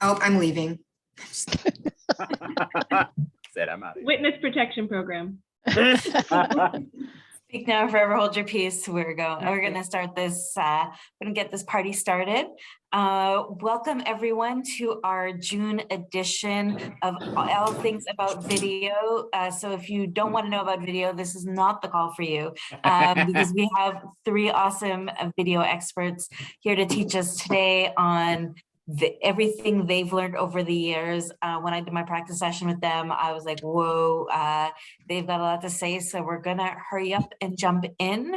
Oh, I'm leaving. Said I'm out of here. Witness protection program. Speak now, forever hold your peace. We're going to start this. We're going to get this party started. Welcome everyone to our June edition of All Things About Video. So if you don't want to know about video, this is not the call for you, because we have three awesome video experts here to teach us today on everything they've learned over the years. When I did my practice session with them, I was like, whoa, they've got a lot to say. So we're gonna hurry up and jump in.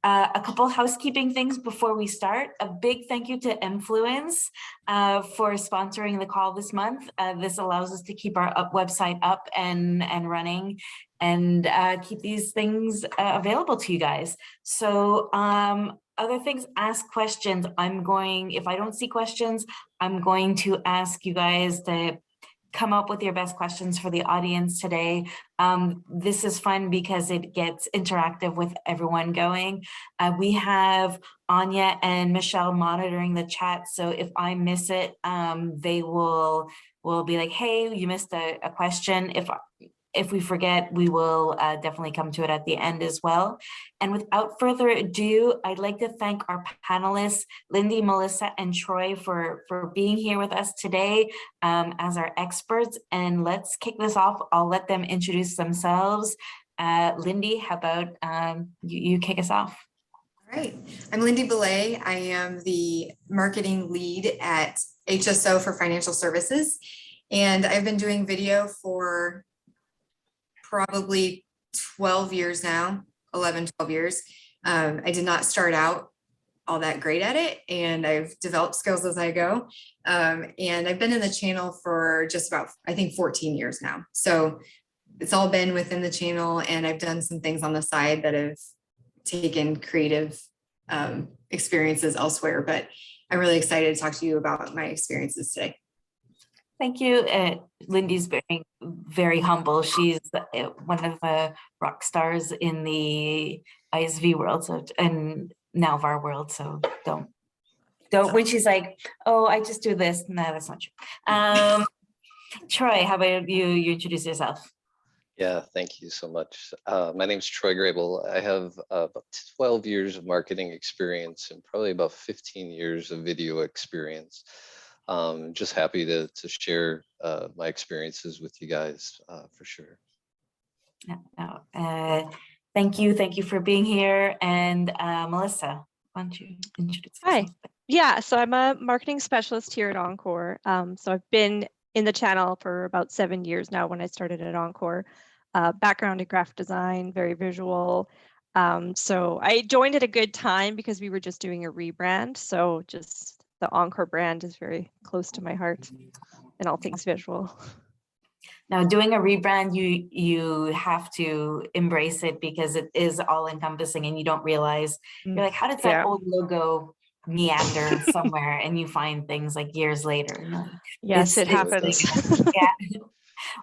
A couple housekeeping things before we start. A big thank you to Influence for sponsoring the call this month. This allows us to keep our website up and running and keep these things available to you guys. So other things, ask questions. If I don't see questions, I'm going to ask you guys to come up with your best questions for the audience today. This is fun because it gets interactive with everyone going. We have Anya and Michelle monitoring the chat. So if I miss it, they will be like, hey, you missed a question. If we forget, we will definitely come to it at the end as well. And without further ado, I'd like to thank our panelists, Lindy, Melissa, and Troy for being here with us today as our experts. And let's kick this off. I'll let them introduce themselves. Lindy, how about you kick us off? All right. I'm Lindy Belay. I am the marketing lead at HSO for Financial Services. And I've been doing video for probably 12 years now, 11, 12 years. I did not start out all that great at it, and I've developed skills as I go. And I've been in the channel for just about, I think, 14 years now. So it's all been within the channel, and I've done some things on the side that have taken creative experiences elsewhere, but I'm really excited to talk to you about my experiences today. Thank you. Lindy's very humble. She's one of the rock stars in the ISV world, and now of our world. So don't. When she's like, "Oh, I just do this," no, that's not true. Troy, how about you introduce yourself? Yeah, thank you so much. My name is Troy Grable. I have about 12 years of marketing experience and probably about 15 years of video experience. Just happy to share my experiences with you guys for sure. Thank you for being here. And Melissa, why don't you introduce yourself? Hi. Yeah, so I'm a marketing specialist here at Encore. So I've been in the channel for about 7 years now when I started at Encore. Background in graphic design, very visual. So I joined at a good time because we were just doing a rebrand. So just the Encore brand is very close to my heart and all things visual. Now, doing a rebrand, you have to embrace it because it is all encompassing, and you don't realize, you're like, how did that old logo meander somewhere? And you find things like years later. Yes, it happens. Yeah.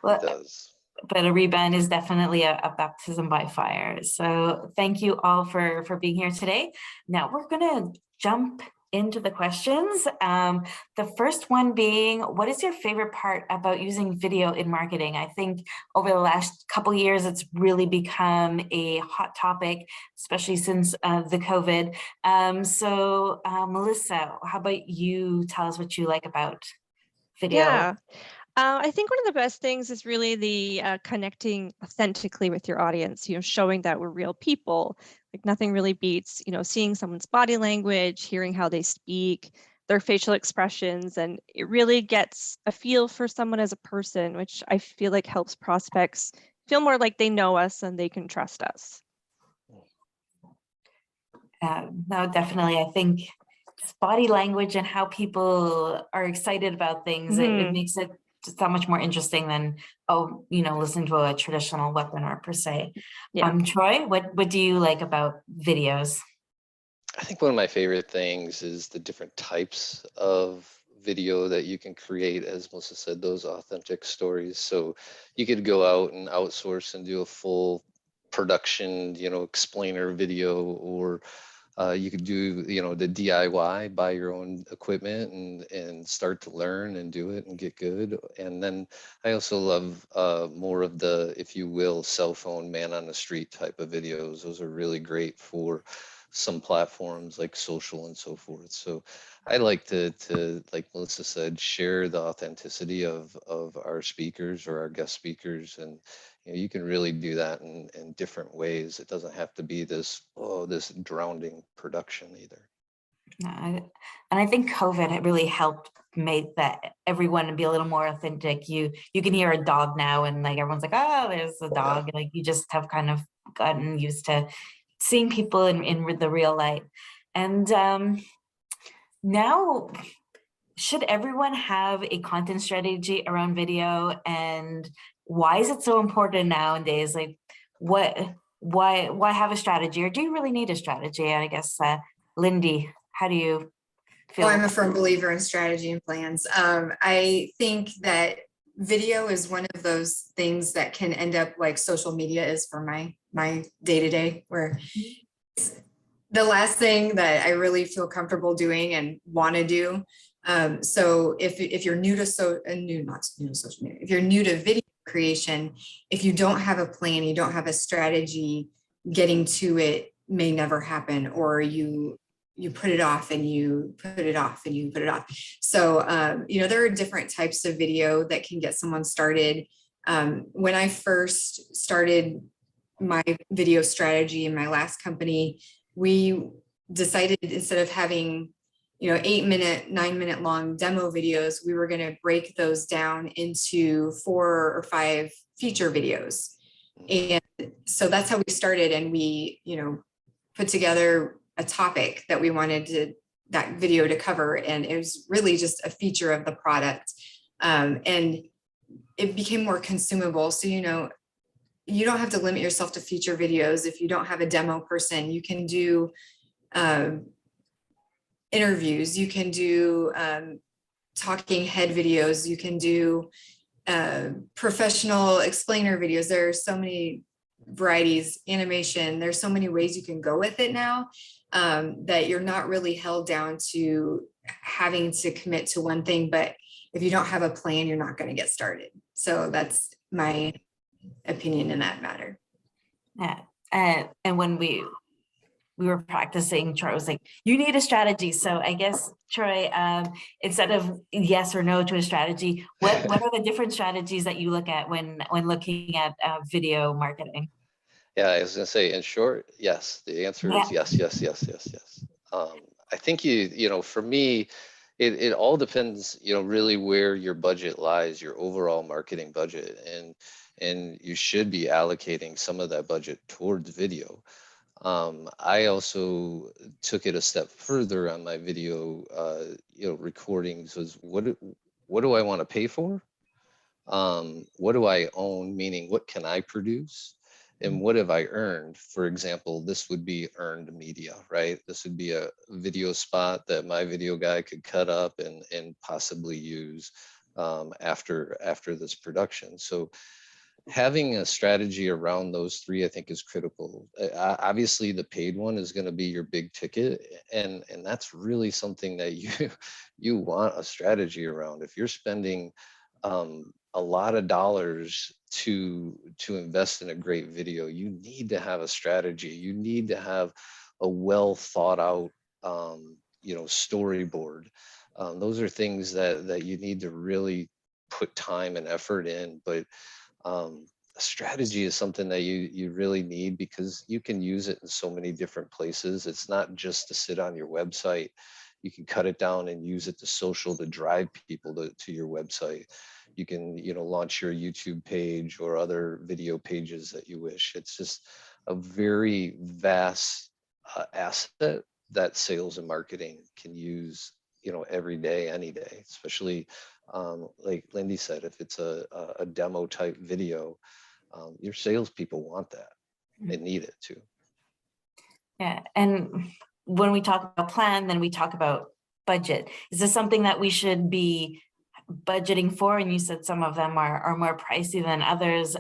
Well, it does. But a rebrand is definitely a baptism by fire. So thank you all for being here today. Now we're gonna jump into the questions. The first one being, what is your favorite part about using video in marketing? I think over the last couple of years, it's really become a hot topic, especially since the COVID. So Melissa, how about you tell us what you like about video? Yeah. I think one of the best things is really the connecting authentically with your audience, showing that we're real people. Like nothing really beats, seeing someone's body language, hearing how they speak, their facial expressions, and it really gets a feel for someone as a person, which I feel like helps prospects feel more like they know us and they can trust us. No, definitely. I think body language and how people are excited about things, it makes it so much more interesting than, listening to a traditional webinar per se. Yeah. Troy, what do you like about videos? I think one of my favorite things is the different types of video that you can create, as Melissa said, those authentic stories. So you could go out and outsource and do a full production, explainer video, or You could do, the DIY, buy your own equipment and start to learn and do it and get good. And then I also love more of the, if you will, cell phone man on the street type of videos. Those are really great for some platforms like social and so forth. So I like to like Melissa said, share the authenticity of our speakers or our guest speakers. And you can really do that in different ways. It doesn't have to be this drowning production either. And I think COVID had really helped make that everyone be a little more authentic. You can hear a dog now, and like everyone's like, oh, there's a dog. Like you just have kind of gotten used to seeing people in the real light. And now, should everyone have a content strategy around video? And why is it so important nowadays? Like, why have a strategy, or do you really need a strategy? And I guess, Lindy, how do you feel? Oh, I'm a firm believer in strategy and plans. I think that video is one of those things that can end up like social media is for my day-to-day, where it's the last thing that I really feel comfortable doing and want to do. So if you're new to social media, if you're new to video creation, if you don't have a plan, you don't have a strategy, getting to it may never happen, or you put it off and you put it off and you put it off. So, there are different types of video that can get someone started. When I first started my video strategy in my last company, we decided instead of having 8-minute, 9-minute long demo videos, we were going to break those down into 4 or 5 feature videos. And so that's how we started. And we, put together a topic that we wanted that video to cover. And it was really just a feature of the product. And it became more consumable. So, you don't have to limit yourself to feature videos. If you don't have a demo person, you can do interviews, you can do talking head videos, you can do professional explainer videos. There are so many varieties, animation, there's so many ways you can go with it now, that you're not really held down to having to commit to one thing. But if you don't have a plan, you're not going to get started. So that's my opinion in that matter. Yeah. And when we were practicing, Troy was like, you need a strategy. So I guess, Troy, instead of yes or no to a strategy, what are the different strategies that you look at when looking at video marketing? Yeah, I was going to say, in short, yes. The answer is yes. I think for me, it all depends, really where your budget lies, your overall marketing budget, and you should be allocating some of that budget towards video. I also took it a step further on my video, recordings. Was what do I want to pay for? What do I own? Meaning, what can I produce? And what have I earned? For example, this would be earned media, right? This would be a video spot that my video guy could cut up and possibly use after this production. So having a strategy around those 3, I think, is critical. Obviously, the paid one is going to be your big ticket, and that's really something that you want a strategy around. If you're spending a lot of dollars to invest in a great video, you need to have a strategy. You need to have a well thought out, storyboard. Those are things that you need to really put time and effort in. But a strategy is something that you really need, because you can use it in so many different places. It's not just to sit on your website. You can cut it down and use it to social, to drive people to your website. You can, launch your YouTube page or other video pages that you wish. It's just a very vast asset that sales and marketing can use, every day, any day, especially like Lindy said, if it's a demo type video, your salespeople want that. They need it too. Yeah. And when we talk about plan, then we talk about budget. Is this something that we should be budgeting for? And you said some of them are more pricey than others.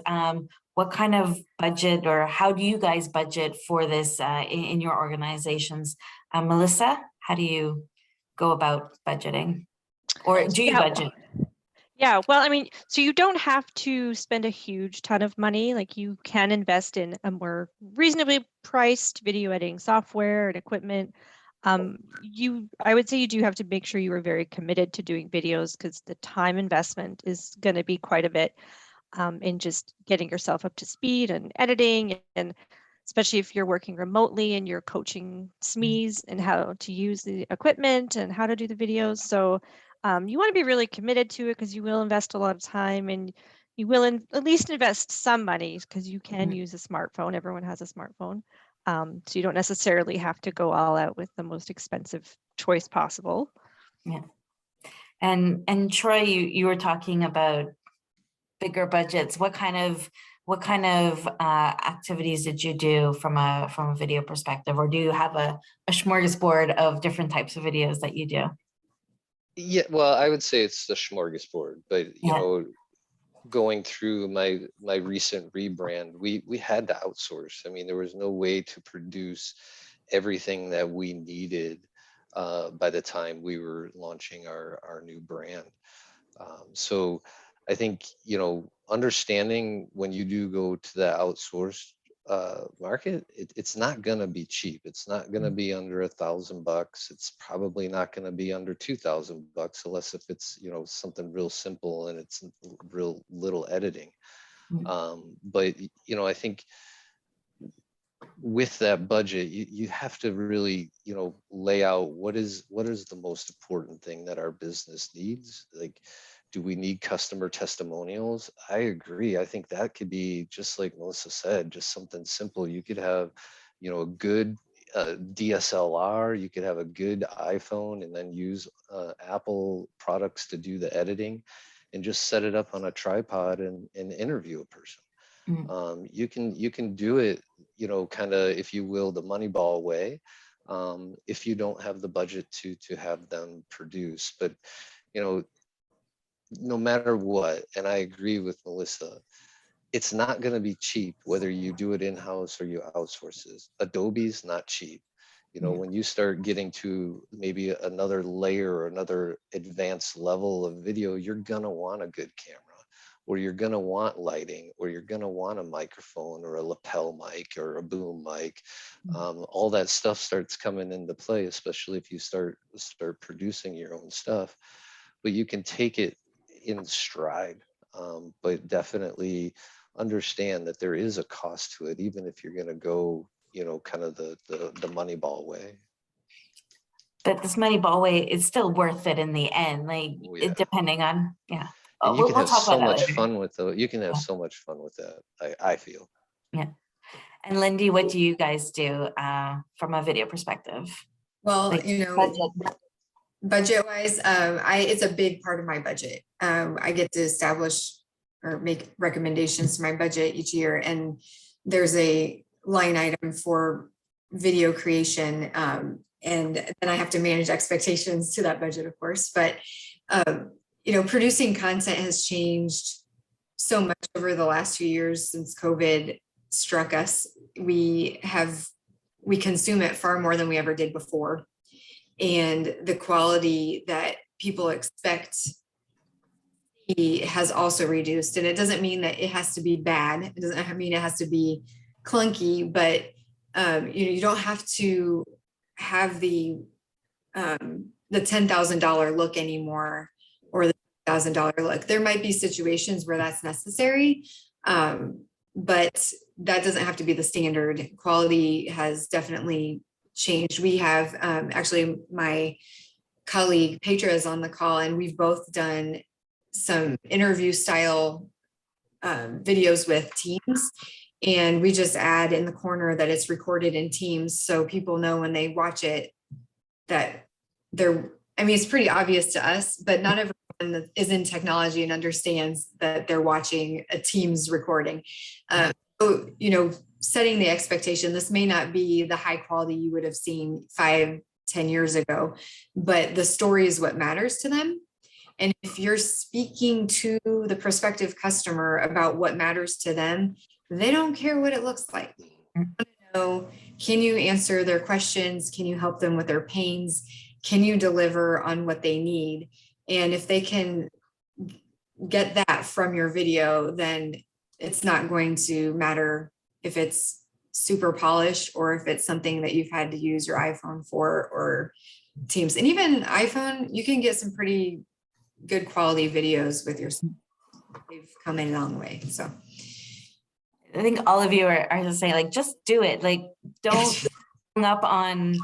what kind of budget, or how do you guys budget for this in your organizations? Melissa, how do you go about budgeting? Or do you Yeah. budget? Yeah, well, I mean, so you don't have to spend a huge ton of money. Like you can invest in a more reasonably priced video editing software and equipment. I would say you do have to make sure you are very committed to doing videos, because the time investment is going to be quite a bit in just getting yourself up to speed and editing, and especially if you're working remotely and you're coaching SMEs and how to use the equipment and how to do the videos. So you want to be really committed to it, because you will invest a lot of time, and you will at least invest some money, because you can use a smartphone. Everyone has a smartphone. So you don't necessarily have to go all out with the most expensive choice possible. Yeah. And Troy, you were talking about bigger budgets. What kind of activities did you do from a video perspective, or do you have a smorgasbord of different types of videos that you do? Yeah, well, I would say it's the smorgasbord, but you Yeah. know, going through my recent rebrand, we had to outsource. I mean, there was no way to produce everything that we needed by the time we were launching our new brand. So I think, you know, understanding when you do go to the outsourced market, it's not going to be cheap. It's not going to be under $1,000. It's probably not going to be under $2,000, unless if it's, you know, something real simple and it's real little editing. But, you know, I think with that budget, you have to really, you know, lay out what is the most important thing that our business needs. Like, do we need customer testimonials? I agree. I think that could be, just like Melissa said, just something simple. You could have, you know, a good DSLR, you could have a good iPhone, and then use Apple products to do the editing, and just set it up on a tripod and interview a person. You can do it, you know, kind of, if you will, the Moneyball way, if you don't have the budget to have them produce. But, you know, no matter what, and I agree with Melissa, it's not going to be cheap whether you do it in-house or you outsource this. Adobe's not cheap. You know, when you start getting to maybe another layer or another advanced level of video, you're going to want a good camera, or you're going to want lighting, or you're going to want a microphone or a lapel mic or a boom mic. All that stuff starts coming into play, especially if you start producing your own stuff. But you can take it in stride, but definitely understand that there is a cost to it, even if you're going to go, you know, kind of the Moneyball way. But this Moneyball way is still worth it in the end, like depending on, yeah. And you can have talk so about that much later. fun with those. You can have so much fun with that, I feel. Yeah. And Lindy, what do you guys do from a video perspective? Well, Like you know, budget wise, it's a big part of my budget. I get to establish or make recommendations to my budget each year, and there's a line item for video creation, and then I have to manage expectations to that budget, of course. But you know, producing content has changed so much over the last few years since COVID struck us. We consume it far more than we ever did before. And the quality that people expect has also reduced. And it doesn't mean that it has to be bad. It doesn't mean it has to be clunky, but you don't have to have the $10,000 look anymore, or the $1,000 look. There might be situations where that's necessary, but that doesn't have to be the standard. Quality has definitely changed. We have actually, my colleague Petra is on the call, and we've both done some interview style videos with Teams, and we just add in the corner that it's recorded in Teams, so people know when they watch it that I mean, it's pretty obvious to us, but not everyone that is in technology and understands that they're watching a Teams recording. So, you know, setting the expectation, this may not be the high quality you would have seen 5-10 years ago, but the story is what matters to them. And if you're speaking to the prospective customer about what matters to them, they don't care what it looks like. They want to know, can you answer their questions? Can you help them with their pains? Can you deliver on what they need? And if they can get that from your video, then it's not going to matter if it's super polished or if it's something that you've had to use your iPhone for or Teams. And even iPhone, you can get some pretty good quality videos with your, they've come in a long way. So I think all of you are just saying, like, just do it. Like, don't hang up on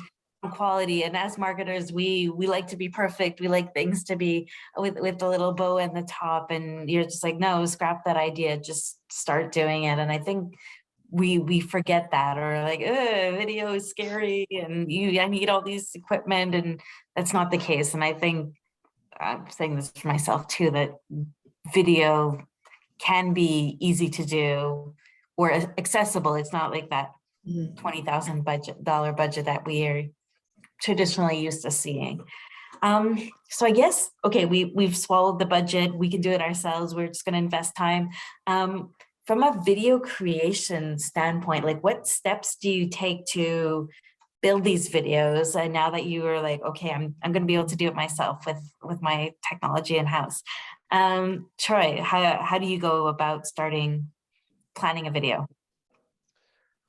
quality. And as marketers, we like to be perfect. We like things to be with the little bow and the top. And you're just like, no, scrap that idea. Just start doing it. And I think we forget that, or like, video is scary and I need all these equipment, and that's not the case. And I think I'm saying this for myself too, that video can be easy to do or accessible. It's not like that $20,000 budget that we are traditionally used to seeing. So I guess, okay, we've swallowed the budget. We can do it ourselves. We're just going to invest time. From a video creation standpoint, like, what steps do you take to build these videos? And now that you are like, okay, I'm going to be able to do it myself with my technology in house. Troy, how do you go about planning a video?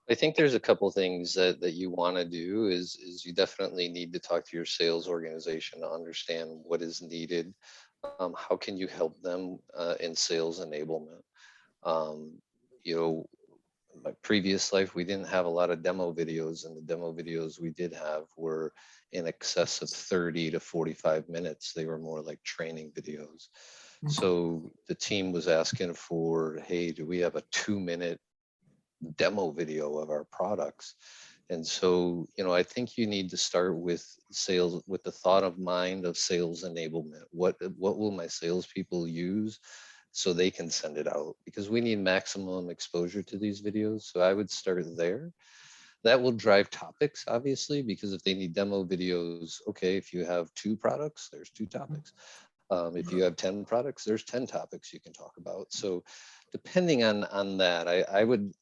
I think there's a couple things that you want to do is you definitely need to talk to your sales organization to understand what is needed. How can you help them in sales enablement? You know, my previous life, we didn't have a lot of demo videos, and the demo videos we did have were in excess of 30 to 45 minutes. They were more like training videos. So the team was asking for, hey, do we have a 2-minute demo video of our products? And so, you know, I think you need to start with sales, with the thought of mind of sales enablement. What will my salespeople use so they can send it out? Because we need maximum exposure to these videos. So I would start there. That will drive topics, obviously, because if they need demo videos, okay, if you have 2 products, there's 2 topics. If you have 10 products, there's 10 topics you can talk about. So depending on that,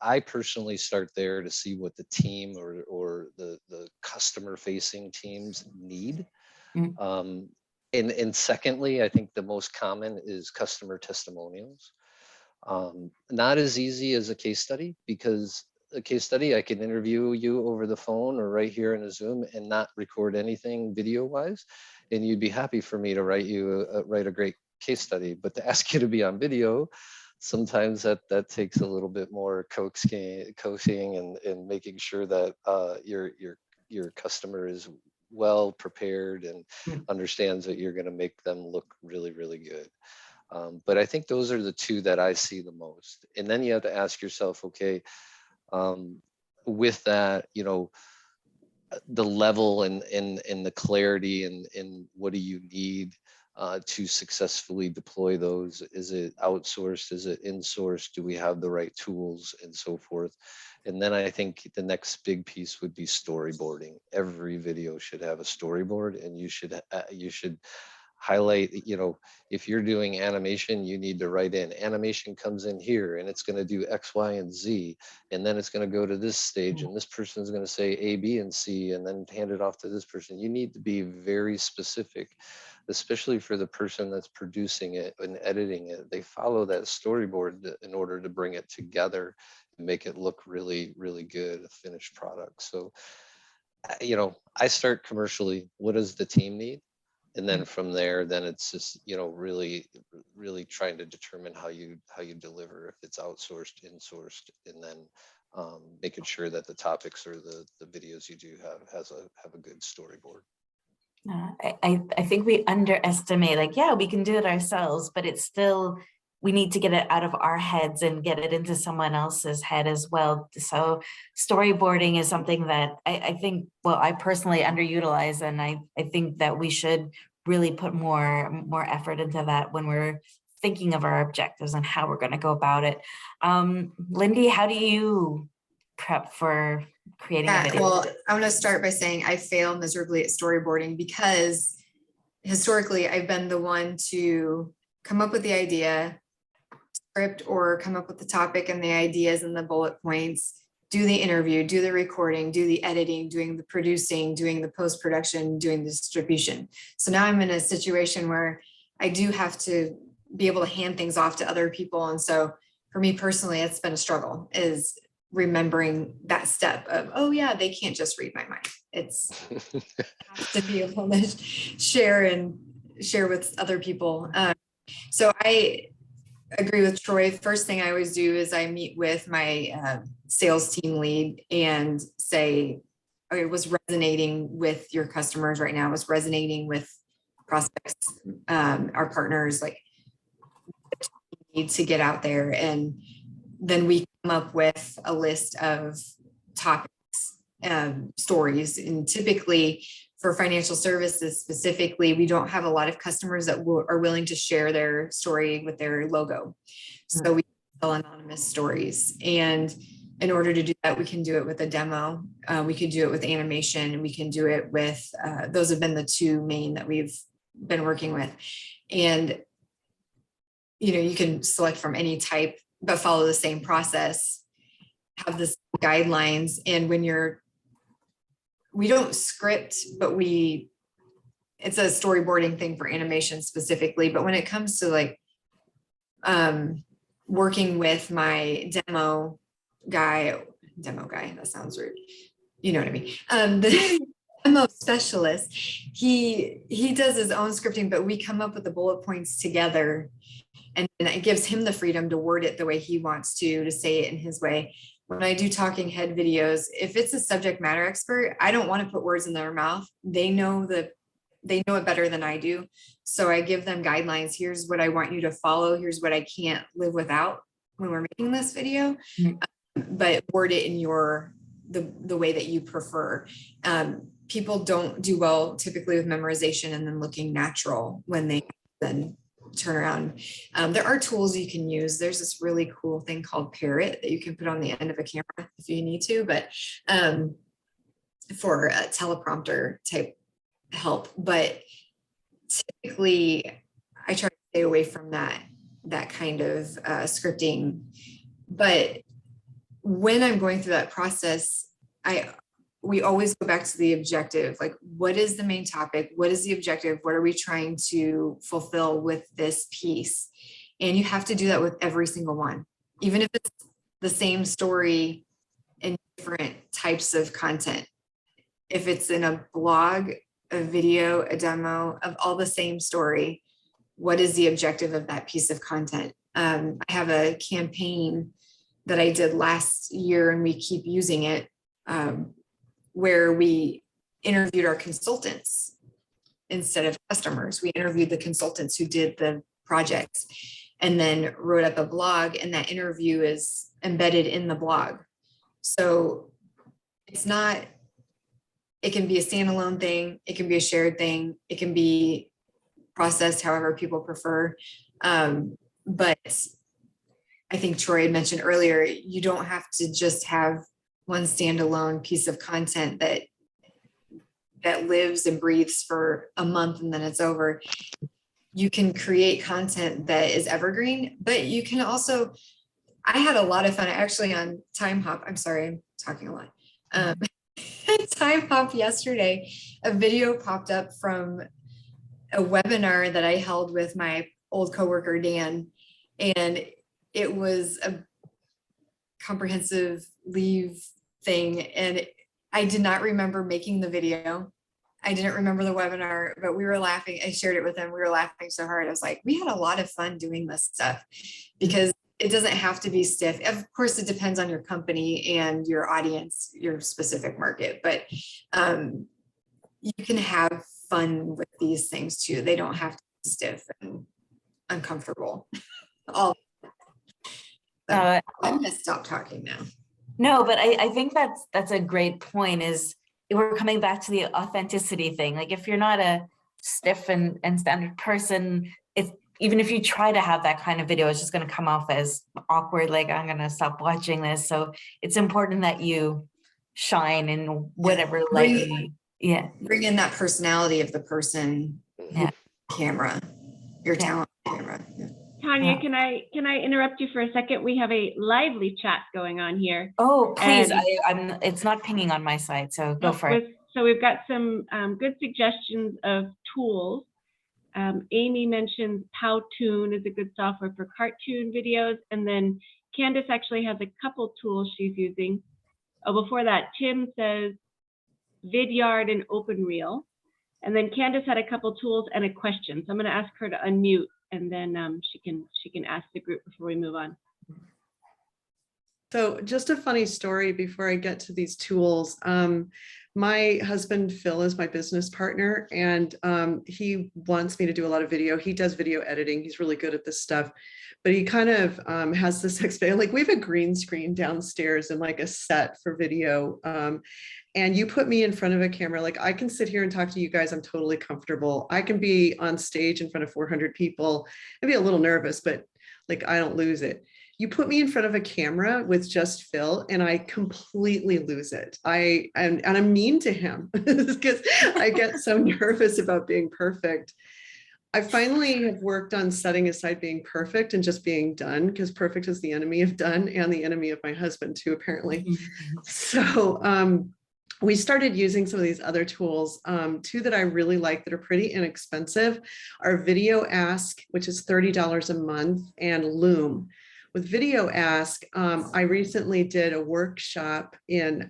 I personally start there to see what the team or the customer facing teams need. And secondly, I think the most common is customer testimonials. Not as easy as a case study, because a case study, I can interview you over the phone or right here in a Zoom and not record anything video wise. And you'd be happy for me to write a great case study, but to ask you to be on video, sometimes that takes a little bit more coaching and making sure that your customer is well prepared and understands that you're going to make them look really, really good. But I think those are the 2 that I see the most. And then you have to ask yourself, okay, with that, you know, the level and the clarity and what do you need to successfully deploy those? Is it outsourced? Is it insourced? Do we have the right tools and so forth? And then I think the next big piece would be storyboarding. Every video should have a storyboard, and you should highlight, you know, if you're doing animation, you need to write in animation comes in here and it's going to do X, Y, and Z. And then it's going to go to this stage and this person is going to say A, B, and C, and then hand it off to this person. You need to be very specific, especially for the person that's producing it and editing it. They follow that storyboard in order to bring it together and make it look really, really good, a finished product. So, you know, I start commercially. What does the team need? And then from there, then it's just, you know, really, really trying to determine how you deliver, if it's outsourced, insourced, and then making sure that the topics or the videos you do have a good storyboard. I think we underestimate, like, yeah, we can do it ourselves, but it's still, we need to get it out of our heads and get it into someone else's head as well. So storyboarding is something that I think, well, I personally underutilize, and I think that we should really put more effort into that when we're thinking of our objectives and how we're going to go about it. Lindy, how do you prep for creating a video? Well, I'm going to start by saying I fail miserably at storyboarding, because historically I've been the one to come up with the idea, script or come up with the topic and the ideas and the bullet points, do the interview, do the recording, do the editing, doing the producing, doing the post-production, doing the distribution. So now I'm in a situation where I do have to be able to hand things off to other people. And so for me personally, it's been a struggle, is remembering that step of, oh yeah, they can't just read my mind. It's has to be able to share with other people. So I agree with Troy. First thing I always do is I meet with my sales team lead and say, okay, what's resonating with your customers right now? What's resonating with prospects, our partners, like need to get out there. And then we come up with a list of topics, stories. And typically for financial services specifically, we don't have a lot of customers that are willing to share their story with their logo. So we tell anonymous stories. And in order to do that, we can do it with a demo. We could do it with animation, and we can do it with, those have been the two main that we've been working with. And, you can select from any type, but follow the same process, have the guidelines. And when we don't script, but it's a storyboarding thing for animation specifically. But when it comes to like working with my demo guy, that sounds rude. You know what I mean? The demo specialist, he does his own scripting, but we come up with the bullet points together, and it gives him the freedom to word it the way he wants to say it in his way. When I do talking head videos, if it's a subject matter expert, I don't want to put words in their mouth. They know it better than I do. So I give them guidelines. Here's what I want you to follow. Here's what I can't live without when we're making this video, but word it in the way that you prefer. People don't do well typically with memorization and then looking natural when they then turn around. There are tools you can use. There's this really cool thing called Parrot that you can put on the end of a camera if you need to, but for a teleprompter type help. But typically I try to stay away from that kind of scripting. But when I'm going through that process, we always go back to the objective. Like, what is the main topic? What is the objective? What are we trying to fulfill with this piece? And you have to do that with every single one, even if it's the same story in different types of content. If it's in a blog, a video, a demo of all the same story, what is the objective of that piece of content? I have a campaign that I did last year, and we keep using it, where we interviewed our consultants instead of customers. We interviewed the consultants who did the projects and then wrote up a blog, and that interview is embedded in the blog. So it can be a standalone thing. It can be a shared thing. It can be processed however people prefer. But I think Troy had mentioned earlier, you don't have to just have one standalone piece of content that lives and breathes for a month and then it's over. You can create content that is evergreen, but you can also, I had a lot of fun actually on Time Hop. I'm sorry, I'm talking a lot. Time Hop yesterday, a video popped up from a webinar that I held with my old coworker, Dan, and it was a comprehensive leave thing. And I did not remember making the video. I didn't remember the webinar, but we were laughing. I shared it with him. We were laughing so hard. I was like, we had a lot of fun doing this stuff because it doesn't have to be stiff. Of course, it depends on your company and your audience, your specific market, but you can have fun with these things too. They don't have to be stiff and uncomfortable. So I'm gonna stop talking now. No, but I think that's a great point, is we're coming back to the authenticity thing. Like, if you're not a stiff and standard person, it's, even if you try to have that kind of video, it's just going to come off as awkward, like, I'm going to stop watching this. So it's important that you shine in whatever light. Bring in that personality of the person, Yeah. camera, your talent camera. Tanya, can I interrupt you for a second? We have a lively chat going on here. Oh, please, And- it's not pinging on my side, so go for it. So we've got some good suggestions of tools. Amy mentions Powtoon is a good software for cartoon videos. And then Candace actually has a couple tools she's using. Oh, before that, Tim says Vidyard and OpenReel. And then Candace had a couple tools and a question. So I'm going to ask her to unmute, and then she can ask the group before we move on. So just a funny story before I get to these tools. My husband, Phil, is my business partner, and he wants me to do a lot of video. He does video editing. He's really good at this stuff, but he kind of has this like we have a green screen downstairs and like a set for video. And you put me in front of a camera, like I can sit here and talk to you guys. I'm totally comfortable. I can be on stage in front of 400 people and be a little nervous, but like I don't lose it. You put me in front of a camera with just Phil and I completely lose it. And I'm mean to him because I get so nervous about being perfect. I finally have worked on setting aside being perfect and just being done, because perfect is the enemy of done and the enemy of my husband too, apparently. So we started using some of these other tools. Two that I really like that are pretty inexpensive are Video Ask, which is $30 a month, and Loom. With Video Ask, I recently did a workshop in,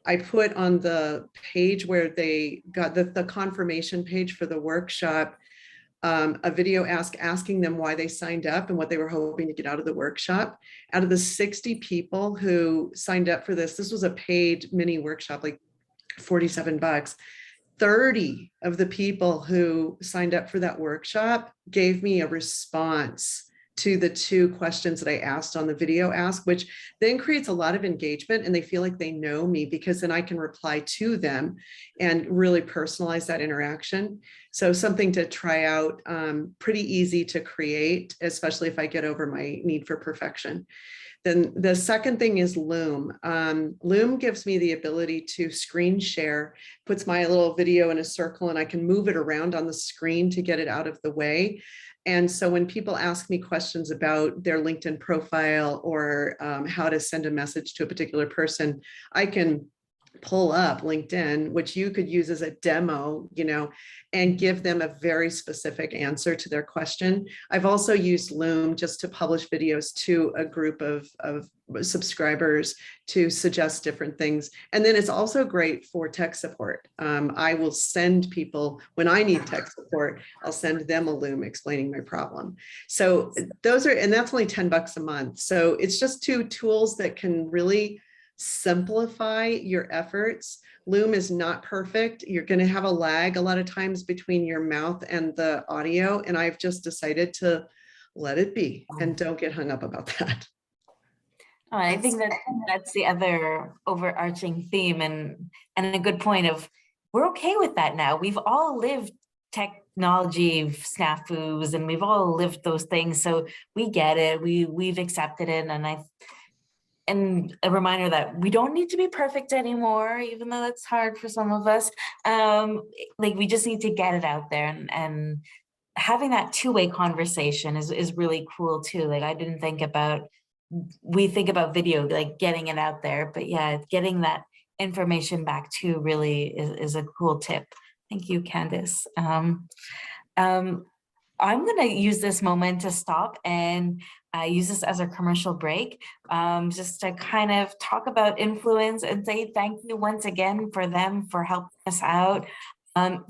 I put on the page where they got the confirmation page for the workshop, a video asking them why they signed up and what they were hoping to get out of the workshop. Out of the 60 people who signed up for this was a paid mini workshop, like $47. 30 of the people who signed up for that workshop gave me a response to the 2 questions that I asked on the Video Ask, which then creates a lot of engagement, and they feel like they know me because then I can reply to them and really personalize that interaction. So something to try out, pretty easy to create, especially if I get over my need for perfection. Then the second thing is Loom. Loom gives me the ability to screen share, puts my little video in a circle and I can move it around on the screen to get it out of the way. And so when people ask me questions about their LinkedIn profile or how to send a message to a particular person, I can pull up LinkedIn, which you could use as a demo, and give them a very specific answer to their question. I've also used Loom just to publish videos to a group of subscribers to suggest different things. And then it's also great for tech support. I will send people, when I need tech support, I'll send them a Loom explaining my problem. So those are, and that's only $10 a month. So it's just 2 tools that can really simplify your efforts. Loom is not perfect. You're going to have a lag a lot of times between your mouth and the audio. And I've just decided to let it be and don't get hung up about that. Oh, I think that's the other overarching theme and a good point of we're okay with that now. We've all lived technology snafus and we've all lived those things. So we get it. We've accepted it. And a reminder that we don't need to be perfect anymore, even though that's hard for some of us. Like we just need to get it out there, and having that 2-way conversation is really cool too. Like I didn't think about, we think about video, like getting it out there, but yeah, getting that information back too really is a cool tip. Thank you, Candace. I'm going to use this moment to stop and use this as a commercial break, just to kind of talk about influence and say thank you once again for them for helping us out.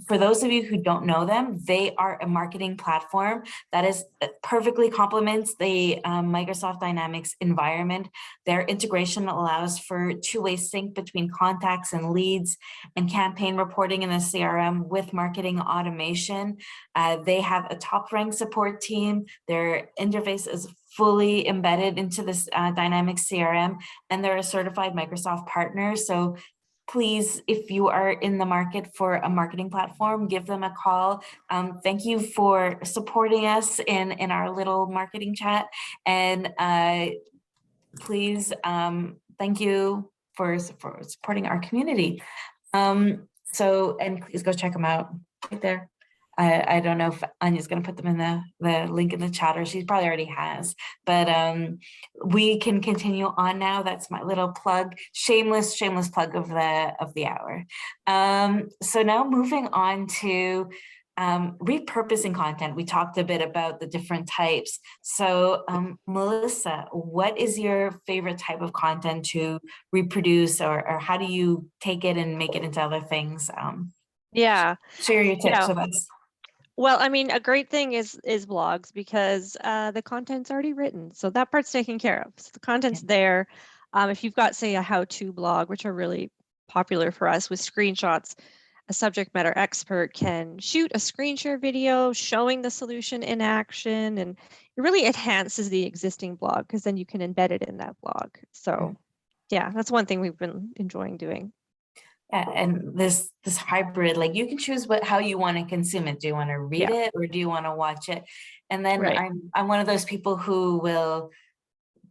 For those of you who don't know them, they are a marketing platform that is perfectly complements the Microsoft Dynamics environment. Their integration allows for 2-way sync between contacts and leads and campaign reporting in the CRM with marketing automation. They have a top-ranked support team. Their interface is fully embedded into this Dynamics CRM, and they're a certified Microsoft partner. So please, if you are in the market for a marketing platform, give them a call. Thank you for supporting us in our little marketing chat. And please, thank you for supporting our community. And please go check them out right there. I don't know if Anya's going to put them in the link in the chat, or she probably already has, but we can continue on now. That's my little plug, shameless plug of the hour. So now moving on to repurposing content. We talked a bit about the different types. So Melissa, what is your favorite type of content to reproduce, or how do you take it and make it into other things? Yeah. Share your tips with us. Well, I mean, a great thing is blogs, because the content's already written. So that part's taken care of. So the content's there. If you've got, say, a how-to blog, which are really popular for us with screenshots, a subject matter expert can shoot a screen share video showing the solution in action, and it really enhances the existing blog, because then you can embed it in that blog. So yeah, that's one thing we've been enjoying doing. And this hybrid, like you can choose how you want to consume it. Do you want to read it, or do you want to watch it? And then I'm one of those people who will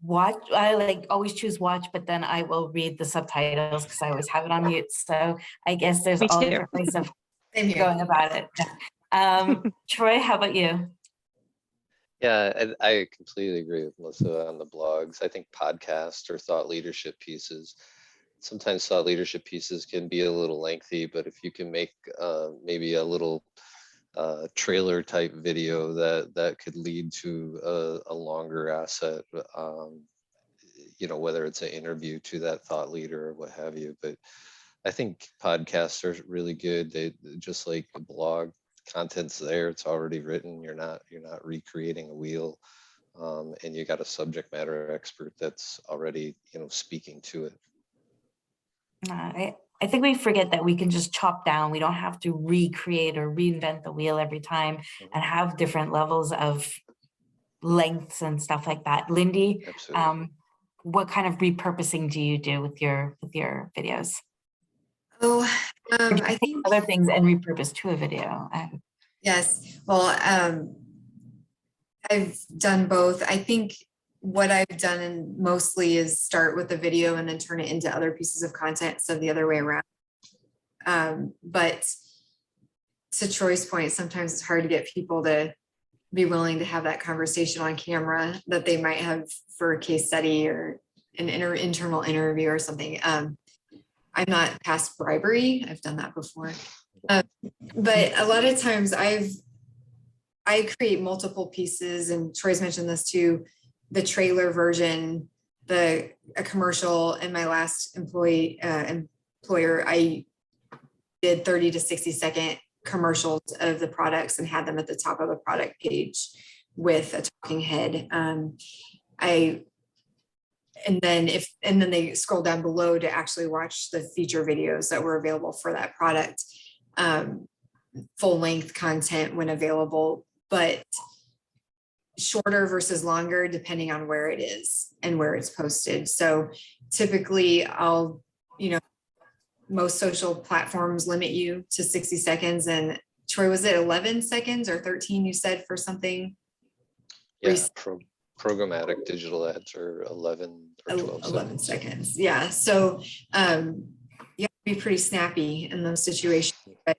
watch. I like always choose watch, but then I will read the subtitles because I always have it on mute. So I guess there's all different ways of going about it. Troy, how about you? Yeah, I completely agree with Melissa on the blogs. I think podcasts or thought leadership pieces, sometimes thought leadership pieces can be a little lengthy, but if you can make maybe a little trailer type video that could lead to a longer asset, you know, whether it's an interview to that thought leader or what have you. But I think podcasts are really good. They just like a blog, content's there, it's already written. You're not recreating a wheel, and you got a subject matter expert that's already, you know, speaking to it. I think we forget that we can just chop down. We don't have to recreate or reinvent the wheel every time, and have different levels of lengths and stuff like that. Lindy, what kind of repurposing do you do with your videos? Oh, I think other things and repurpose to a video. Yes. Well, I've done both. I think what I've done mostly is start with the video and then turn it into other pieces of content, so the other way around. But to Troy's point, sometimes it's hard to get people to be willing to have that conversation on camera that they might have for a case study or an internal interview or something. I'm not past bribery. I've done that before. But a lot of times I create multiple pieces, and Troy's mentioned this too, the trailer version, a commercial. In my last employer, I did 30 to 60 second commercials of the products and had them at the top of the product page with a talking head. And then they scroll down below to actually watch the feature videos that were available for that product, full length content when available, but shorter versus longer depending on where it is and where it's posted. So typically I'll, most social platforms limit you to 60 seconds. And Troy, was it 11 seconds or 13 you said for something? Yeah, programmatic digital ads are 11 or 12 seconds. Yeah. So you have to be pretty snappy in those situations. But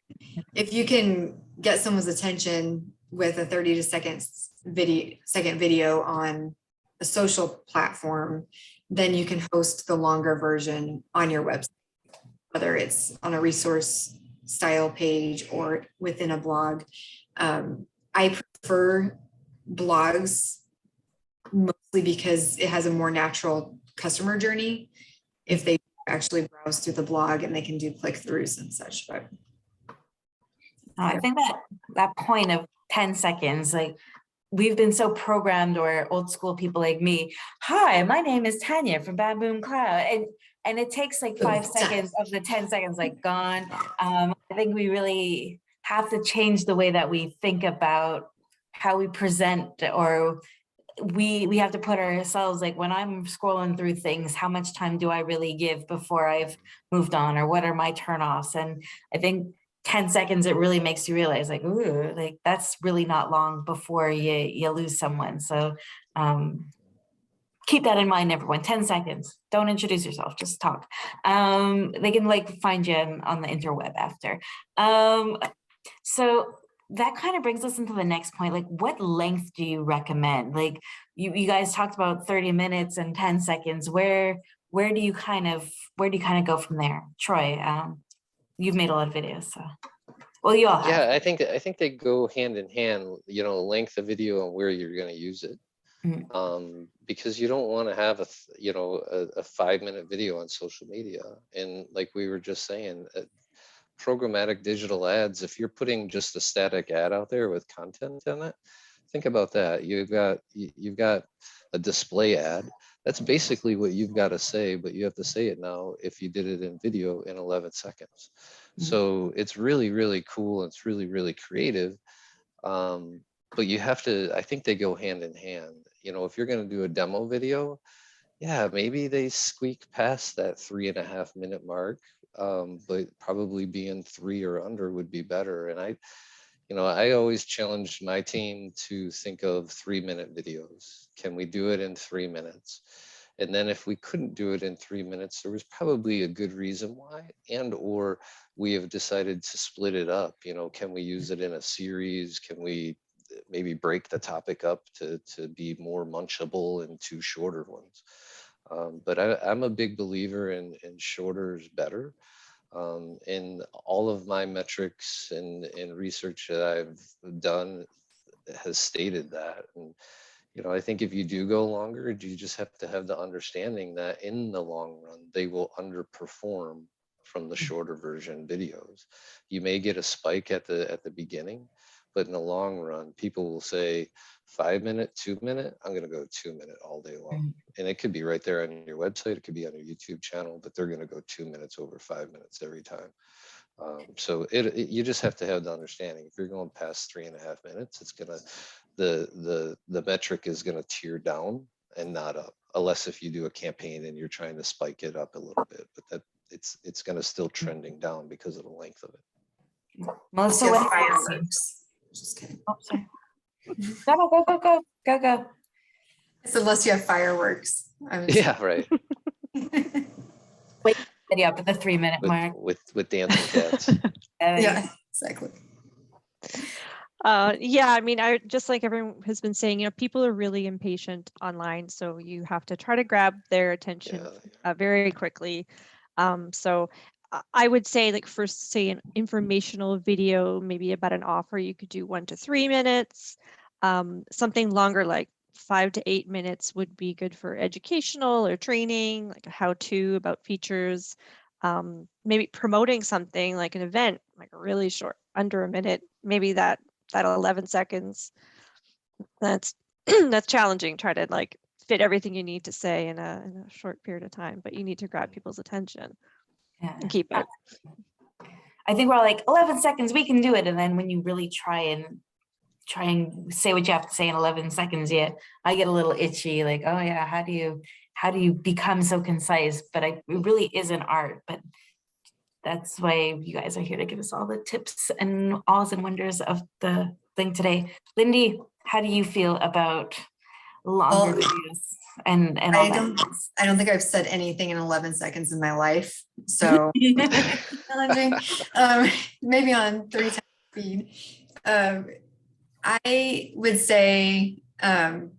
if you can get someone's attention with a 30 to second video on a social platform, then you can host the longer version on your website, whether it's on a resource style page or within a blog. I prefer blogs mostly because it has a more natural customer journey if they actually browse through the blog and they can do click-throughs and such. But I think that point of 10 seconds, like we've been so programmed, or old school people like me, hi, my name is Tanya from Bad Boom Cloud. And it takes like 5 seconds of the 10 seconds like gone. I think we really have to change the way that we think about how we present, or we have to put ourselves, like when I'm scrolling through things, how much time do I really give before I've moved on, or what are my turnoffs? And I think 10 seconds, it really makes you realize like, ooh, like that's really not long before you lose someone. So keep that in mind, everyone. 10 seconds. Don't introduce yourself, just talk. They can like find you on the interweb after. So that kind of brings us into the next point. Like, what length do you recommend? Like, you guys talked about 30 minutes and 10 seconds. Where do you kind of go from there? Troy, you've made a lot of videos, so. Well, you all have. Yeah, I think they go hand in hand, you know, length of video and where you're going to use it. Because you don't want to have a 5-minute video on social media. And like we were just saying, programmatic digital ads, if you're putting just a static ad out there with content in it, think about that. You've got a display ad. That's basically what you've got to say, but you have to say it now if you did it in video in 11 seconds. So it's really, really cool. It's really, really creative. But you have to, I think they go hand in hand. You know, if you're going to do a demo video, yeah, maybe they squeak past that 3.5 minute mark, but probably being 3 or under would be better. And I always challenge my team to think of 3-minute videos. Can we do it in 3 minutes? And then if we couldn't do it in 3 minutes, there was probably a good reason why, or we have decided to split it up. You know, can we use it in a series? Can we maybe break the topic up to be more munchable into shorter ones? But I'm a big believer in shorter is better. And all of my metrics and research that I've done has stated that. And, you know, I think if you do go longer, you just have to have the understanding that in the long run, they will underperform from the shorter version videos. You may get a spike at the beginning, but in the long run, people will say 5 minute, 2 minute, I'm going to go 2 minute all day long. And it could be right there on your website. It could be on your YouTube channel, but they're going to go 2 minutes over 5 minutes every time. So you just have to have the understanding. If you're going past 3.5 minutes, it's going to, the metric is going to tear down and not up, unless if you do a campaign and you're trying to spike it up a little bit, but that it's going to still trending down because of the length of it. Melissa, Just what fireworks. Just kidding. Oh, sorry. Go. It's unless you have fireworks. Yeah, right. Video up at the 3 minute mark. With dancing cats. Yeah, exactly. Yeah, I mean, I just like everyone has been saying, you know, people are really impatient online, so you have to try to grab their attention very quickly. So I would say, like, first, say an informational video, maybe about an offer, you could do 1 to 3 minutes. Something longer, like 5 to 8 minutes, would be good for educational or training, like a how-to about features. Maybe promoting something like an event, like really short, under a minute, maybe that 11 seconds. That's that's challenging. Try to like fit everything you need to say in a short period of time, but you need to grab people's attention and keep it. I think we're all like 11 seconds, we can do it. And then when you really try and say what you have to say in 11 seconds, I get a little itchy, like, oh yeah, how do you become so concise? But it really is an art, but that's why you guys are here to give us all the tips and alls and wonders of the thing today. Lindy, how do you feel about longer videos and all that? I don't think I've said anything in 11 seconds in my life, so challenging. Maybe on 3 times speed. I would say that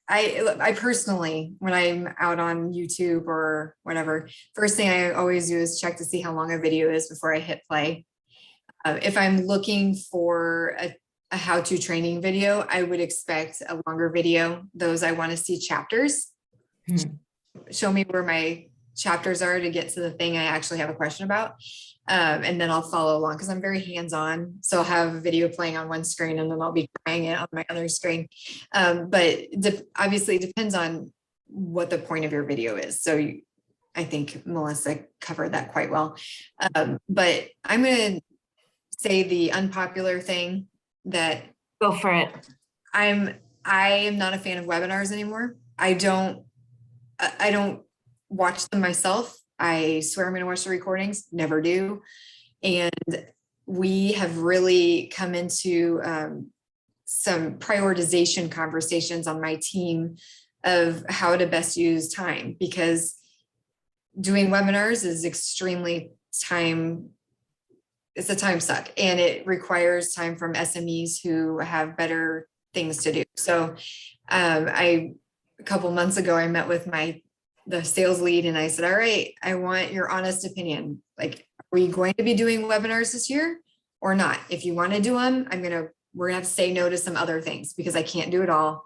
I personally, when I'm out on YouTube or whatever, first thing I always do is check to see how long a video is before I hit play. If I'm looking for a how-to training video, I would expect a longer video. Those I want to see chapters. Show me where my chapters are to get to the thing I actually have a question about. And then I'll follow along because I'm very hands-on. So I'll have a video playing on one screen and then I'll be trying it on my other screen. But obviously it depends on what the point of your video is. So I think Melissa covered that quite well. But I'm going to say the unpopular thing that go for it. I am not a fan of webinars anymore. I don't watch them myself. I swear I'm going to watch the recordings, never do. And we have really come into some prioritization conversations on my team of how to best use time, because doing webinars is extremely time it's a time suck, and it requires time from SMEs who have better things to do. So a couple months ago, I met with the sales lead, and I said, all right, I want your honest opinion. Like, are we going to be doing webinars this year or not? If you want to do them, we're gonna have to say no to some other things because I can't do it all.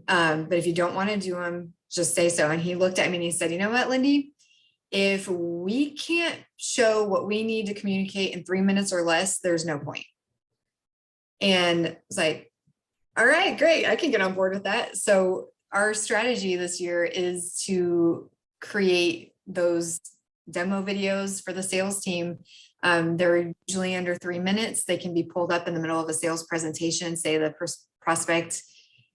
But if you don't want to do them, just say so. And he looked at me and he said, you know what, Lindy, if we can't show what we need to communicate in 3 minutes or less, there's no point. And it's like, all right, great, I can get on board with that. So our strategy this year is to create those demo videos for the sales team. They're usually under 3 minutes. They can be pulled up in the middle of a sales presentation, say the prospect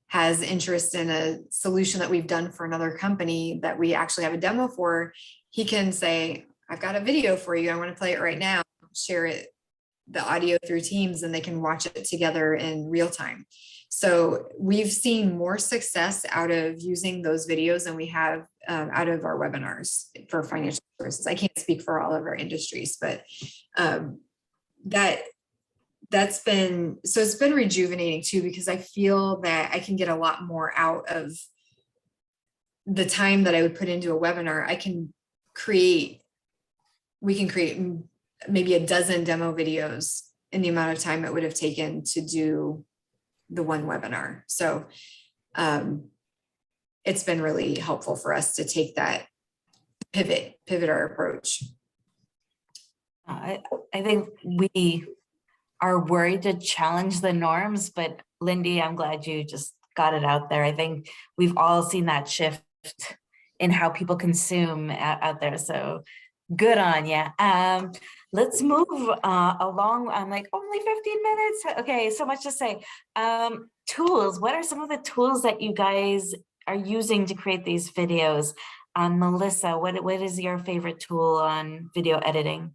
has interest in a solution that we've done for another company that we actually have a demo for. He can say, I've got a video for you. I want to play it right now, share it, the audio through Teams, and they can watch it together in real time. So we've seen more success out of using those videos than we have out of our webinars for financial services. I can't speak for all of our industries, but it's been rejuvenating too, because I feel that I can get a lot more out of the time that I would put into a webinar. We can create maybe a dozen demo videos in the amount of time it would have taken to do the one webinar. So it's been really helpful for us to take that pivot our approach. I think we are worried to challenge the norms, but Lindy, I'm glad you just got it out there. I think we've all seen that shift in how people consume out there. So good on you. Let's move along. I'm like, only 15 minutes. Okay, so much to say. Tools. What are some of the tools that you guys are using to create these videos? Melissa, what is your favorite tool on video editing?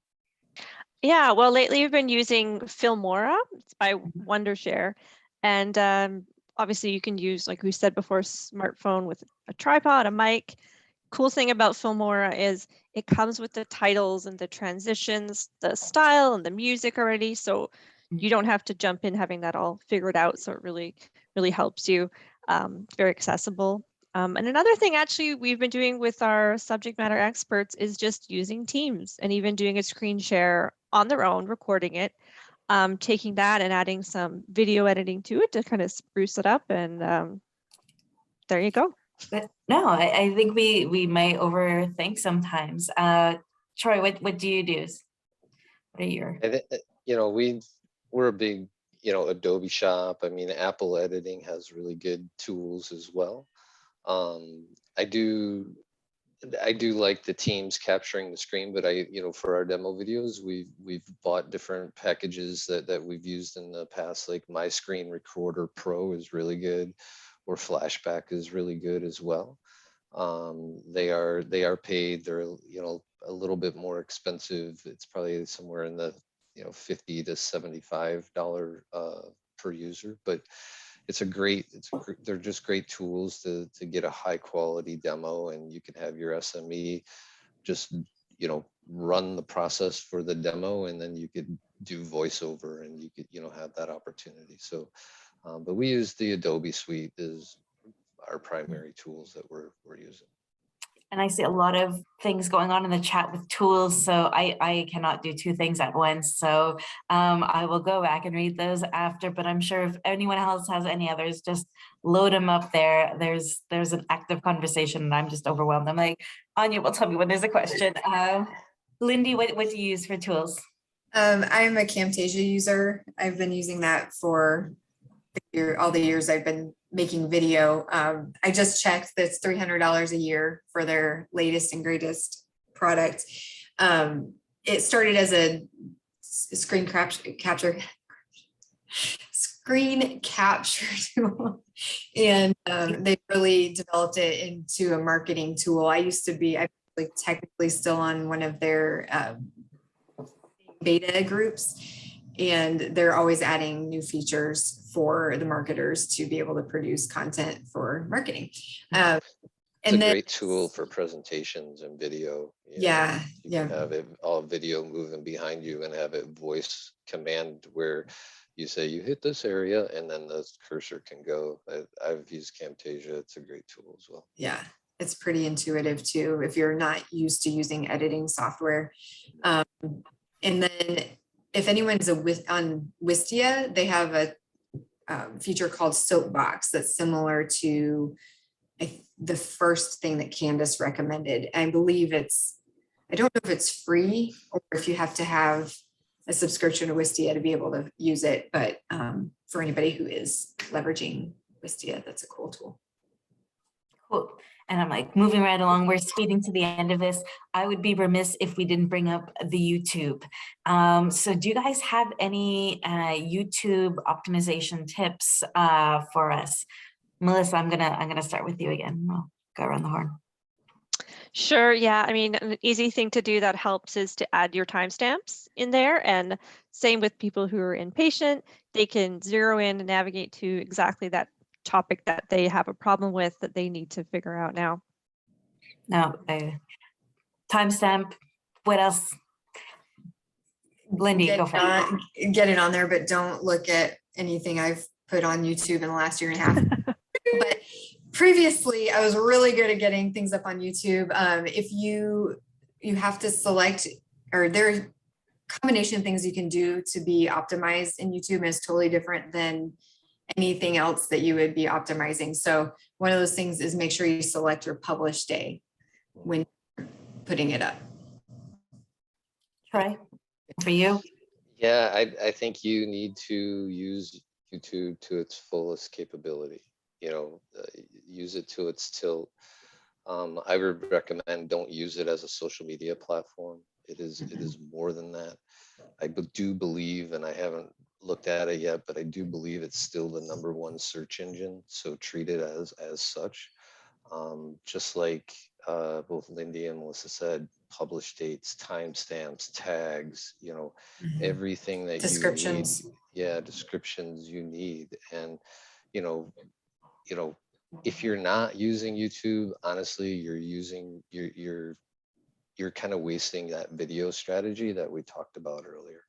Yeah, well, lately we've been using Filmora. It's by Wondershare. And obviously you can use, like we said before, smartphone with a tripod, a mic. Cool thing about Filmora is it comes with the titles and the transitions, the style and the music already. So you don't have to jump in having that all figured out. So it really, really helps you. Very accessible. And another thing actually we've been doing with our subject matter experts is just using Teams and even doing a screen share on their own, recording it, taking that and adding some video editing to it to kind of spruce it up. And there you go. But no, I think we might overthink sometimes. Troy, what do you do? What are your? We're a big, Adobe shop. I mean, Apple editing has really good tools as well. I do like the Teams capturing the screen, but for our demo videos, we've bought different packages that we've used in the past, like My Screen Recorder Pro is really good, or Flashback is really good as well. They are paid. They're a little bit more expensive. It's probably somewhere in the $50 to $75 per user, but they're just great tools to get a high quality demo, and you can have your SME just run the process for the demo, and then you could do voiceover and you could have that opportunity. So but we use the Adobe suite as our primary tools that we're using. And I see a lot of things going on in the chat with tools, so I cannot do two things at once. So I will go back and read those after, but I'm sure if anyone else has any others, just load them up there. There's an active conversation and I'm just overwhelmed. I'm like, Anya will tell me when there's a question. Lindy, what do you use for tools? I'm a Camtasia user. I've been using that for all the years I've been making video. I just checked that's $300 a year for their latest and greatest product. It started as a screen capture tool, and they really developed it into a marketing tool. I'm technically still on one of their beta groups, and they're always adding new features for the marketers to be able to produce content for marketing. It's And a then, great tool for presentations and video. You know, yeah, you can yeah, have it all video moving behind you and have it voice command where you say you hit this area and then the cursor can go. I've used Camtasia. It's a great tool as well. yeah. It's pretty intuitive too, if you're not used to using editing software. And then if anyone's on Wistia, they have a feature called Soapbox that's similar to the first thing that Candace recommended. I believe I don't know if it's free or if you have to have a subscription to Wistia to be able to use it, but for anybody who is leveraging Wistia, that's a cool tool. Cool. And I'm like moving right along. We're speeding to the end of this. I would be remiss if we didn't bring up the YouTube. So do you guys have any YouTube optimization tips for us? Melissa, I'm gonna start with you again. I'll go around the horn. Sure. Yeah. I mean, an easy thing to do that helps is to add your timestamps in there. And same with people who are impatient, they can zero in and navigate to exactly that topic that they have a problem with that they need to figure out now. Now, timestamp. What else? Lindy, go for it. Get it on there, but don't look at anything I've put on YouTube in the last year and a half. But previously, I was really good at getting things up on YouTube. If you have to select, or there are combination of things you can do to be optimized in YouTube, and it's totally different than anything else that you would be optimizing. So one of those things is make sure you select your publish day when putting it up. Troy, for you? Yeah, I think you need to use YouTube to its fullest capability. You know, use it to its tilt. I would recommend don't use it as a social media platform. It is more than that. I do believe, and I haven't looked at it yet, but I do believe it's still the #1 search engine. So treat it as such. Just like both Lindy and Melissa said, publish dates, timestamps, tags, you know, everything that Descriptions. you need. Yeah, descriptions you need. And, you know, if you're not using YouTube, honestly, you're kind of wasting that video strategy that we talked about earlier.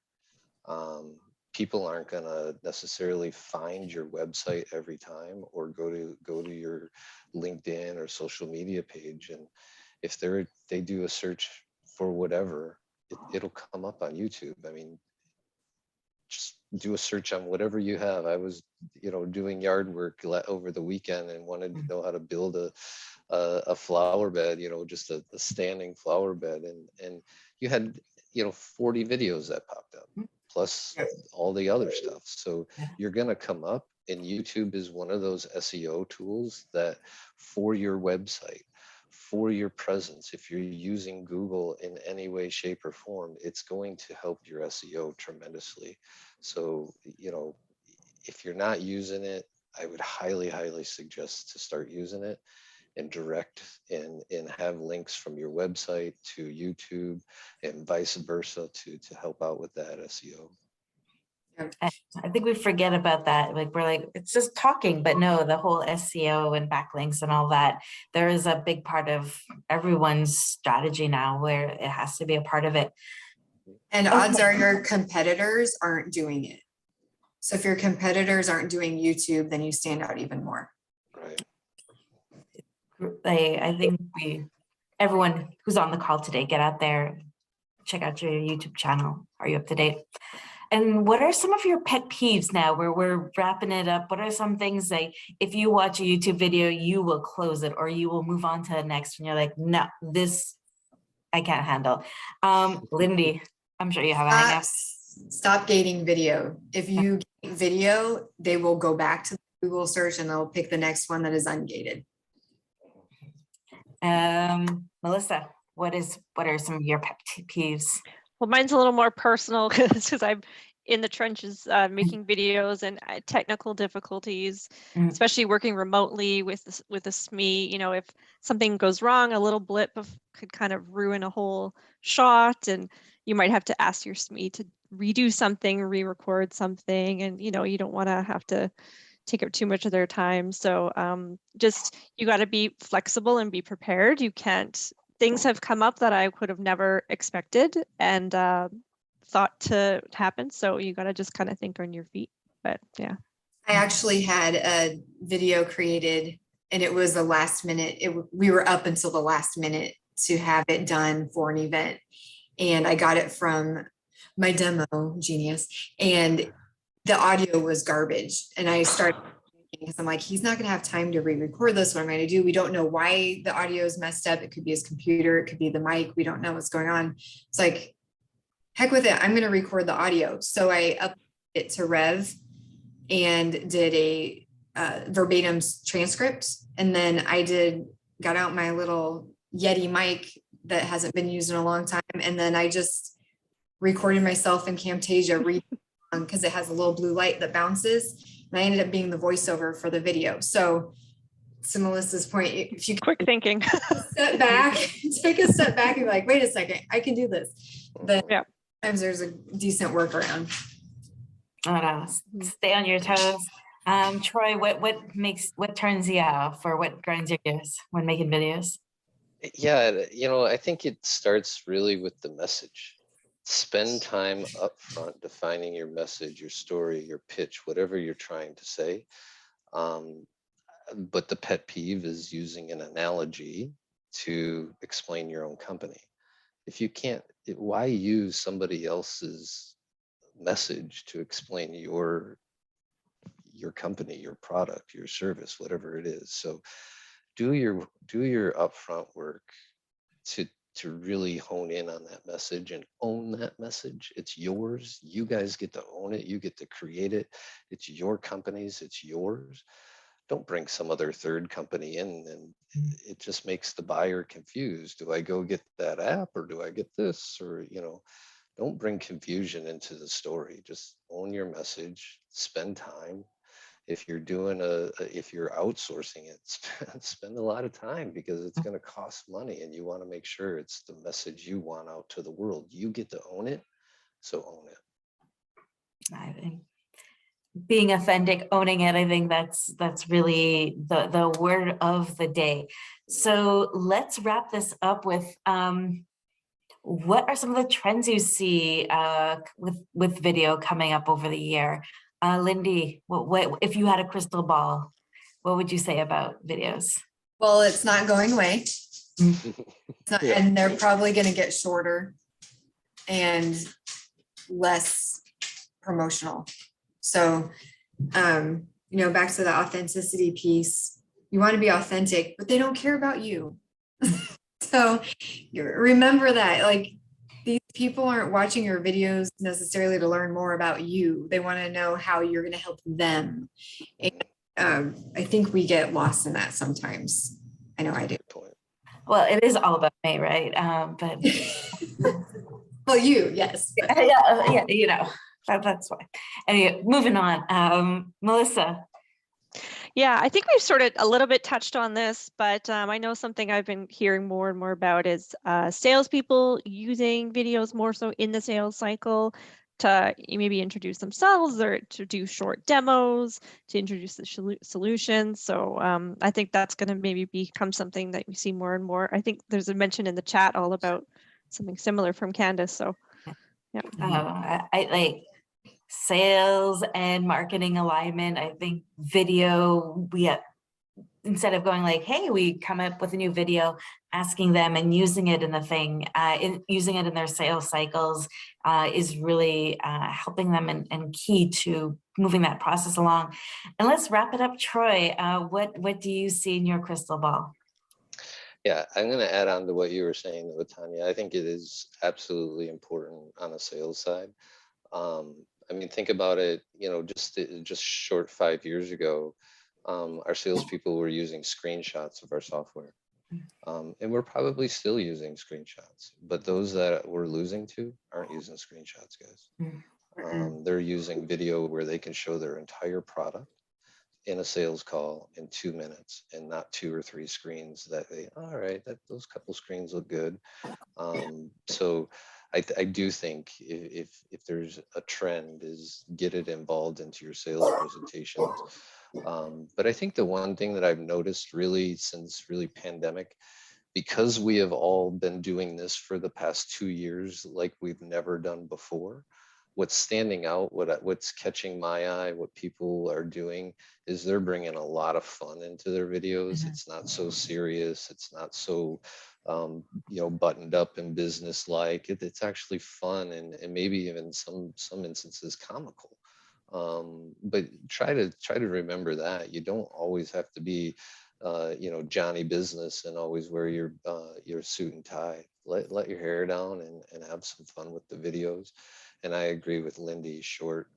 People aren't going to necessarily find your website every time or go to your LinkedIn or social media page. And if they do a search for whatever, it'll come up on YouTube. I mean, just do a search on whatever you have. I was, doing yard work over the weekend and wanted to know how to build a flower bed, just a standing flower bed. And you had, 40 videos that popped up, plus all the other stuff. So you're going to come up, and YouTube is one of those SEO tools that for your website, for your presence, if you're using Google in any way, shape, or form, it's going to help your SEO tremendously. So, if you're not using it, I would highly, highly suggest to start using it and direct and have links from your website to YouTube and vice versa to help out with that SEO. I think we forget about that. Like we're like, it's just talking, but no, the whole SEO and backlinks and all that, there is a big part of everyone's strategy now where it has to be a part of it. And odds are your competitors aren't doing it. So if your competitors aren't doing YouTube, then you stand out even more. Right. I think everyone who's on the call today, get out there, check out your YouTube channel. Are you up to date? And what are some of your pet peeves now where we're wrapping it up? What are some things that if you watch a YouTube video, you will close it or you will move on to the next and you're like, no, this I can't handle. Lindy, I'm sure you have an idea. Stop gating video. If you gate video, they will go back to the Google search and they'll pick the next one that is ungated. Melissa, what are some of your pet peeves? Well, mine's a little more personal because I'm in the trenches making videos and technical difficulties, especially working remotely with a SME. If something goes wrong, a little blip could kind of ruin a whole shot, and you might have to ask your SME to redo something, re-record something, and you don't want to have to take up too much of their time. So just, you got to be flexible and be prepared. You can't, things have come up that I could have never expected and thought to happen. So you got to just kind of think on your feet. But yeah. I actually had a video created and it was the last minute. We were up until the last minute to have it done for an event. And I got it from my demo genius and the audio was garbage. And I started because I'm like, he's not going to have time to re-record this. What am I going to do? We don't know why the audio is messed up. It could be his computer. It could be the mic. We don't know what's going on. It's like, heck with it. I'm going to record the audio. So I uploaded it to Rev and did a verbatim transcript. And then I got out my little Yeti mic that hasn't been used in a long time. And then I just recorded myself in Camtasia because it has a little blue light that bounces. And I ended up being the voiceover for the video. So to Melissa's point, if you Quick thinking. step back, take a step back and be like, wait a second, I can do this. Then Yeah. sometimes there's a decent workaround. Oh, no. Stay on your toes. Troy, what turns you off or what grinds your gears when making videos? Yeah, I think it starts really with the message. Spend time up front defining your message, your story, your pitch, whatever you're trying to say. But the pet peeve is using an analogy to explain your own company. If you can't, why use somebody else's message to explain your company, your product, your service, whatever it is? So do your upfront work to really hone in on that message and own that message. It's yours. You guys get to own it. You get to create it. It's your company's, it's yours. Don't bring some other third company in, and it just makes the buyer confused. Do I go get that app or do I get this? Or, don't bring confusion into the story. Just own your message, spend time. If you're if you're outsourcing it, spend a lot of time because it's going to cost money and you want to make sure it's the message you want out to the world. You get to own it, so own it. I think being authentic, owning it, I think that's really the word of the day. So let's wrap this up with what are some of the trends you see with video coming up over the year? Lindy, what if you had a crystal ball, what would you say about videos? Well, it's not going away. And they're probably going to get shorter and less promotional. So, back to the authenticity piece, you want to be authentic, but they don't care about you. So remember that, like, these people aren't watching your videos necessarily to learn more about you. They want to know how you're going to help them. And I think we get lost in that sometimes. I know I do. Well, it is all about me, right? But well, you, yes. But. Yeah, that's why. Anyway, moving on. Melissa. Yeah, I think we've sort of a little bit touched on this, but I know something I've been hearing more and more about is salespeople using videos more so in the sales cycle to maybe introduce themselves or to do short demos, to introduce the solutions. So I think that's going to maybe become something that we see more and more. I think there's a mention in the chat all about something similar from Candace. So yeah. I like sales and marketing alignment. I think video, instead of going like, hey, we come up with a new video, asking them and using it in the thing, using it in their sales cycles is really helping them and key to moving that process along. And let's wrap it up. Troy, what do you see in your crystal ball? Yeah, I'm going to add on to what you were saying with Tanya. I think it is absolutely important on the sales side. I mean, think about it, just short 5 years ago, our salespeople were using screenshots of our software. And we're probably still using screenshots, but those that we're losing to aren't using screenshots, guys. They're using video where they can show their entire product. in a sales call in 2 minutes and not 2 or 3 screens that they, all right, those couple screens look good. So I do think if there's a trend is get it involved into your sales presentations. But I think the one thing that I've noticed really since really pandemic, because we have all been doing this for the past 2 years like we've never done before, what's standing out, what's catching my eye, what people are doing is they're bringing a lot of fun into their videos. It's not so serious. It's not so, buttoned up and business-like. It's actually fun and maybe even some instances comical. But try to remember that you don't always have to be Johnny business and always wear your suit and tie. Let your hair down and have some fun with the videos. And I agree with Lindy, short.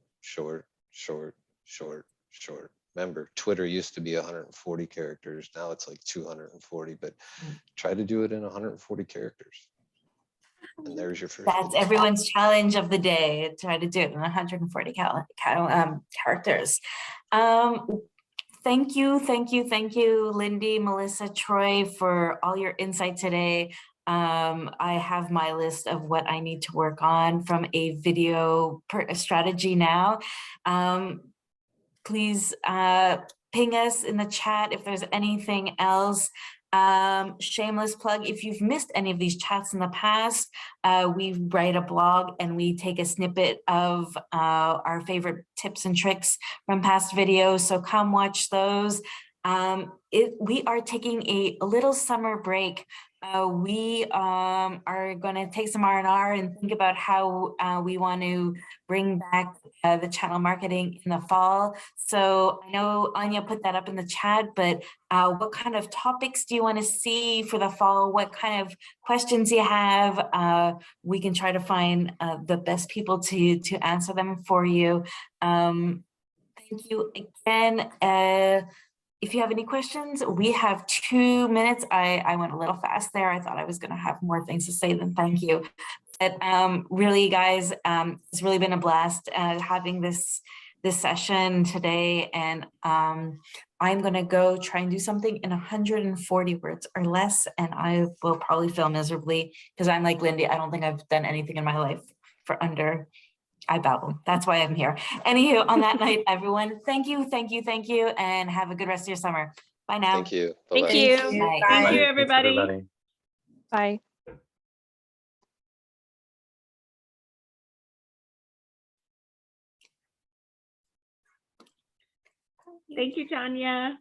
Remember, Twitter used to be 140 characters. Now it's like 240, but try to do it in 140 characters. And there's your first. That's video. everyone's challenge of the day. Try to do it in 140 characters. Thank you, Lindy, Melissa, Troy, for all your insight today. I have my list of what I need to work on from a video strategy now. Please ping us in the chat if there's anything else. Shameless plug, if you've missed any of these chats in the past, we write a blog and we take a snippet of our favorite tips and tricks from past videos, so come watch those. We are taking a little summer break. We are going to take some R&R and think about how we want to bring back the channel marketing in the fall. So I know Anya put that up in the chat, but what kind of topics do you want to see for the fall? What kind of questions you have? We can try to find the best people to answer them for you. Thank you again. If you have any questions, we have 2 minutes. I went a little fast there. I thought I was going to have more things to say than thank you. But really, guys, it's really been a blast having this session today. And I'm going to go try and do something in 140 words or less. And I will probably fail miserably because I'm like Lindy. I don't think I've done anything in my life for under. I babble. That's why I'm here. Anywho, on that night, everyone, thank you, and have a good rest of your summer. Bye now. Thank you. Thank Bye-bye. you. Bye. Thank you, Thanks, everybody. Bye. Thank you, Tanya.